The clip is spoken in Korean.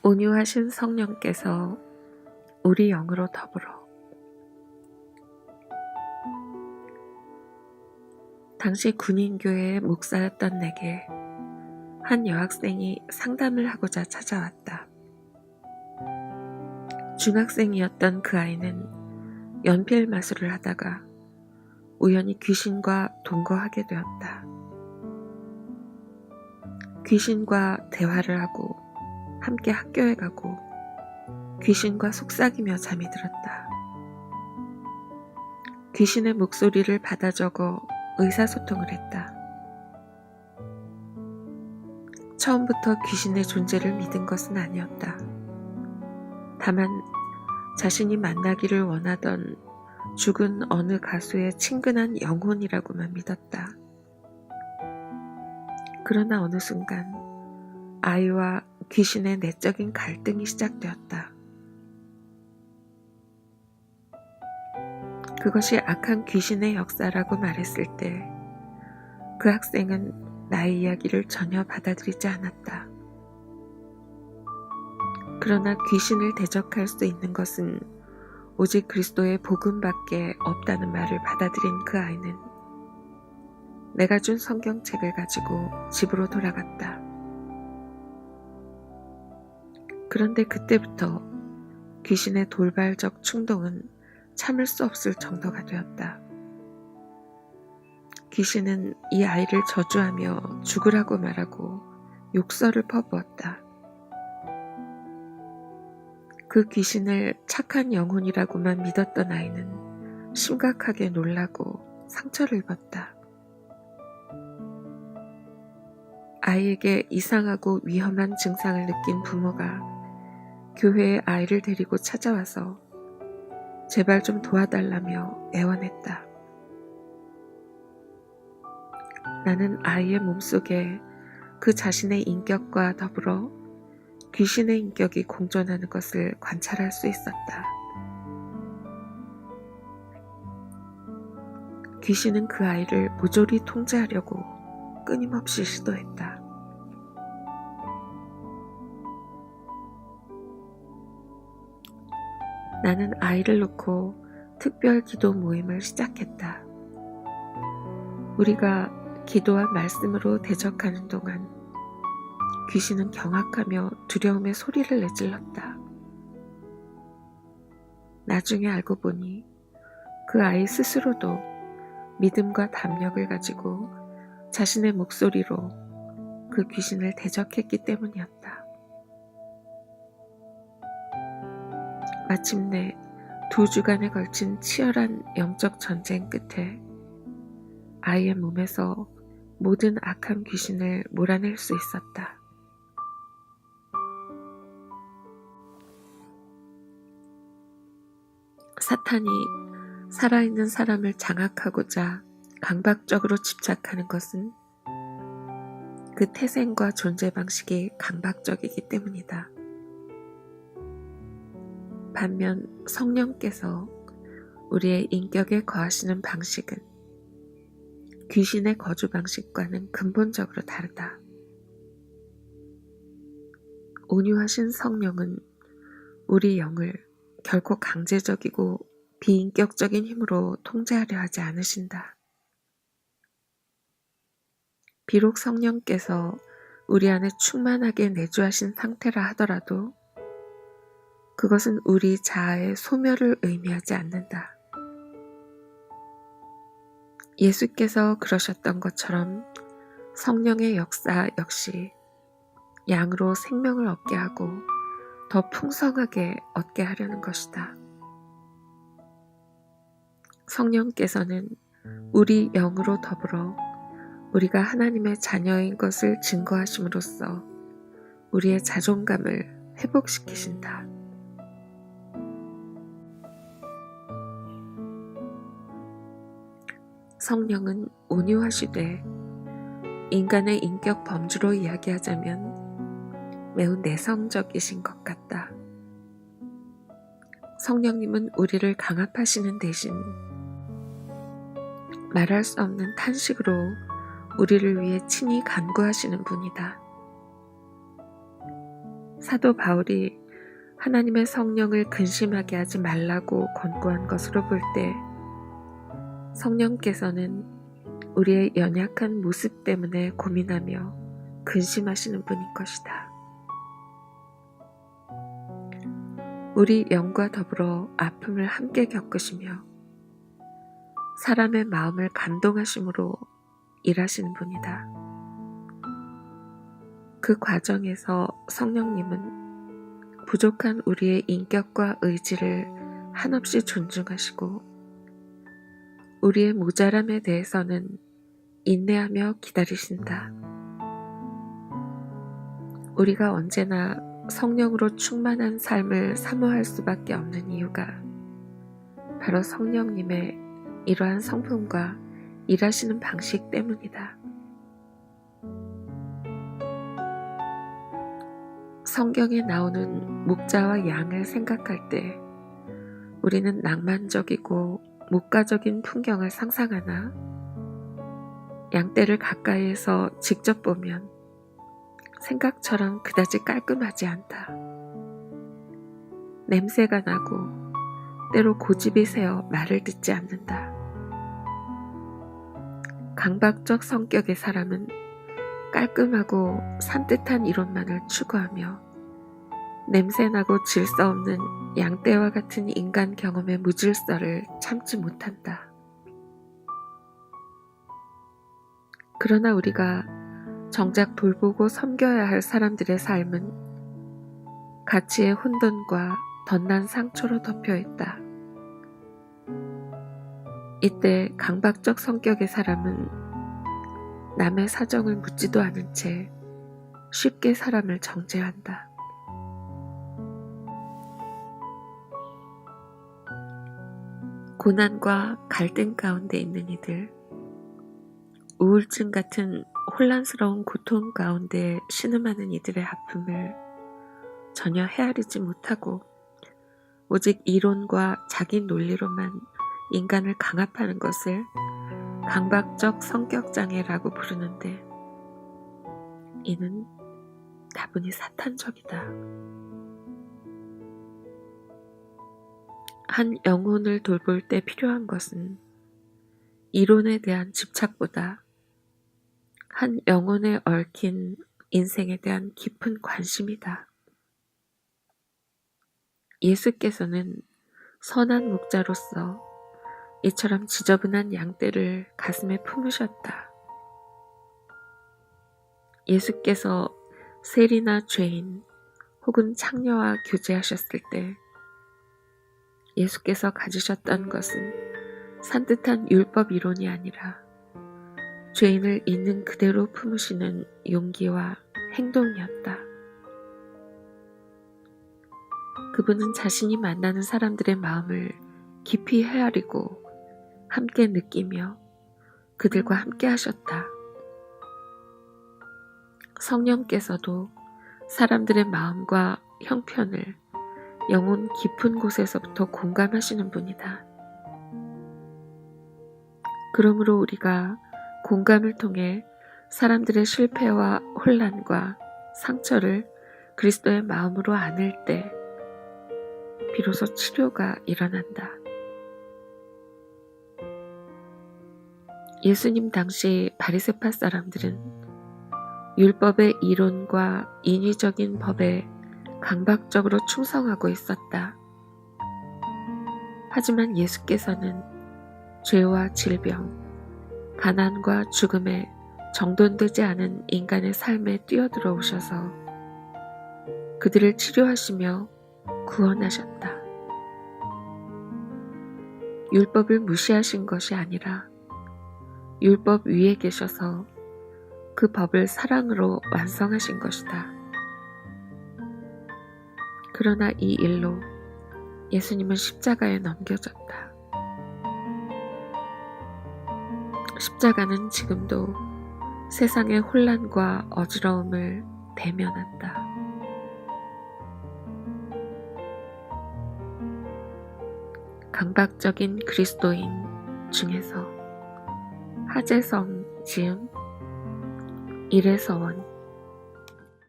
온유하신 성령께서 우리 영으로 더불어 당시 군인교회의 목사였던 내게 한 여학생이 상담을 하고자 찾아왔다. 중학생이었던 그 아이는 연필 마술을 하다가 우연히 귀신과 동거하게 되었다. 귀신과 대화를 하고 함께 학교에 가고 귀신과 속삭이며 잠이 들었다. 귀신의 목소리를 받아 적어 의사소통을 했다. 처음부터 귀신의 존재를 믿은 것은 아니었다. 다만 자신이 만나기를 원하던 죽은 어느 가수의 친근한 영혼이라고만 믿었다. 그러나 어느 순간 아이와 귀신의 내적인 갈등이 시작되었다. 그것이 악한 귀신의 역사라고 말했을 때 그 학생은 나의 이야기를 전혀 받아들이지 않았다. 그러나 귀신을 대적할 수 있는 것은 오직 그리스도의 복음밖에 없다는 말을 받아들인 그 아이는 내가 준 성경책을 가지고 집으로 돌아갔다. 그런데 그때부터 귀신의 돌발적 충동은 참을 수 없을 정도가 되었다. 귀신은 이 아이를 저주하며 죽으라고 말하고 욕설을 퍼부었다. 그 귀신을 착한 영혼이라고만 믿었던 아이는 심각하게 놀라고 상처를 입었다. 아이에게 이상하고 위험한 증상을 느낀 부모가 교회에 아이를 데리고 찾아와서 제발 좀 도와달라며 애원했다. 나는 아이의 몸속에 그 자신의 인격과 더불어 귀신의 인격이 공존하는 것을 관찰할 수 있었다. 귀신은 그 아이를 모조리 통제하려고 끊임없이 시도했다. 나는 아이를 놓고 특별 기도 모임을 시작했다. 우리가 기도와 말씀으로 대적하는 동안 귀신은 경악하며 두려움의 소리를 내질렀다. 나중에 알고 보니 그 아이 스스로도 믿음과 담력을 가지고 자신의 목소리로 그 귀신을 대적했기 때문이었다. 마침내 2주간에 걸친 치열한 영적 전쟁 끝에 아이의 몸에서 모든 악한 귀신을 몰아낼 수 있었다. 사탄이 살아있는 사람을 장악하고자 강박적으로 집착하는 것은 그 태생과 존재 방식이 강박적이기 때문이다. 반면 성령께서 우리의 인격에 거하시는 방식은 귀신의 거주 방식과는 근본적으로 다르다. 온유하신 성령은 우리 영을 결코 강제적이고 비인격적인 힘으로 통제하려 하지 않으신다. 비록 성령께서 우리 안에 충만하게 내주하신 상태라 하더라도 그것은 우리 자아의 소멸을 의미하지 않는다. 예수께서 그러셨던 것처럼 성령의 역사 역시 양으로 생명을 얻게 하고 더 풍성하게 얻게 하려는 것이다. 성령께서는 우리 영으로 더불어 우리가 하나님의 자녀인 것을 증거하심으로써 우리의 자존감을 회복시키신다. 성령은 온유하시되 인간의 인격 범주로 이야기하자면 매우 내성적이신 것 같다. 성령님은 우리를 강압하시는 대신 말할 수 없는 탄식으로 우리를 위해 친히 간구하시는 분이다. 사도 바울이 하나님의 성령을 근심하게 하지 말라고 권고한 것으로 볼 때 성령께서는 우리의 연약한 모습 때문에 고민하며 근심하시는 분인 것이다. 우리 영과 더불어 아픔을 함께 겪으시며 사람의 마음을 감동하심으로 일하시는 분이다. 그 과정에서 성령님은 부족한 우리의 인격과 의지를 한없이 존중하시고 우리의 모자람에 대해서는 인내하며 기다리신다. 우리가 언제나 성령으로 충만한 삶을 사모할 수밖에 없는 이유가 바로 성령님의 이러한 성품과 일하시는 방식 때문이다. 성경에 나오는 목자와 양을 생각할 때 우리는 낭만적이고 목가적인 풍경을 상상하나 양떼를 가까이에서 직접 보면 생각처럼 그다지 깔끔하지 않다. 냄새가 나고 때로 고집이 세어 말을 듣지 않는다. 강박적 성격의 사람은 깔끔하고 산뜻한 이론만을 추구하며 냄새나고 질서 없는 양떼와 같은 인간 경험의 무질서를 참지 못한다. 그러나 우리가 정작 돌보고 섬겨야 할 사람들의 삶은 가치의 혼돈과 덧난 상처로 덮여있다. 이때 강박적 성격의 사람은 남의 사정을 묻지도 않은 채 쉽게 사람을 정죄한다. 고난과 갈등 가운데 있는 이들, 우울증 같은 혼란스러운 고통 가운데 신음하는 이들의 아픔을 전혀 헤아리지 못하고 오직 이론과 자기 논리로만 인간을 강압하는 것을 강박적 성격장애라고 부르는데 이는 다분히 사탄적이다. 한 영혼을 돌볼 때 필요한 것은 이론에 대한 집착보다 한 영혼에 얽힌 인생에 대한 깊은 관심이다. 예수께서는 선한 목자로서 이처럼 지저분한 양떼를 가슴에 품으셨다. 예수께서 세리나 죄인 혹은 창녀와 교제하셨을 때 예수께서 가지셨던 것은 산뜻한 율법 이론이 아니라 죄인을 있는 그대로 품으시는 용기와 행동이었다. 그분은 자신이 만나는 사람들의 마음을 깊이 헤아리고 함께 느끼며 그들과 함께 하셨다. 성령께서도 사람들의 마음과 형편을 영혼 깊은 곳에서부터 공감하시는 분이다. 그러므로 우리가 공감을 통해 사람들의 실패와 혼란과 상처를 그리스도의 마음으로 안을 때 비로소 치료가 일어난다. 예수님 당시 바리새파 사람들은 율법의 이론과 인위적인 법에 강박적으로 충성하고 있었다. 하지만 예수께서는 죄와 질병, 가난과 죽음에 정돈되지 않은 인간의 삶에 뛰어들어 오셔서 그들을 치료하시며 구원하셨다. 율법을 무시하신 것이 아니라 율법 위에 계셔서 그 법을 사랑으로 완성하신 것이다. 그러나 이 일로 예수님은 십자가에 넘겨졌다. 십자가는 지금도 세상의 혼란과 어지러움을 대면한다. 강박적인 그리스도인 중에서 하재성 지음, 이래서원,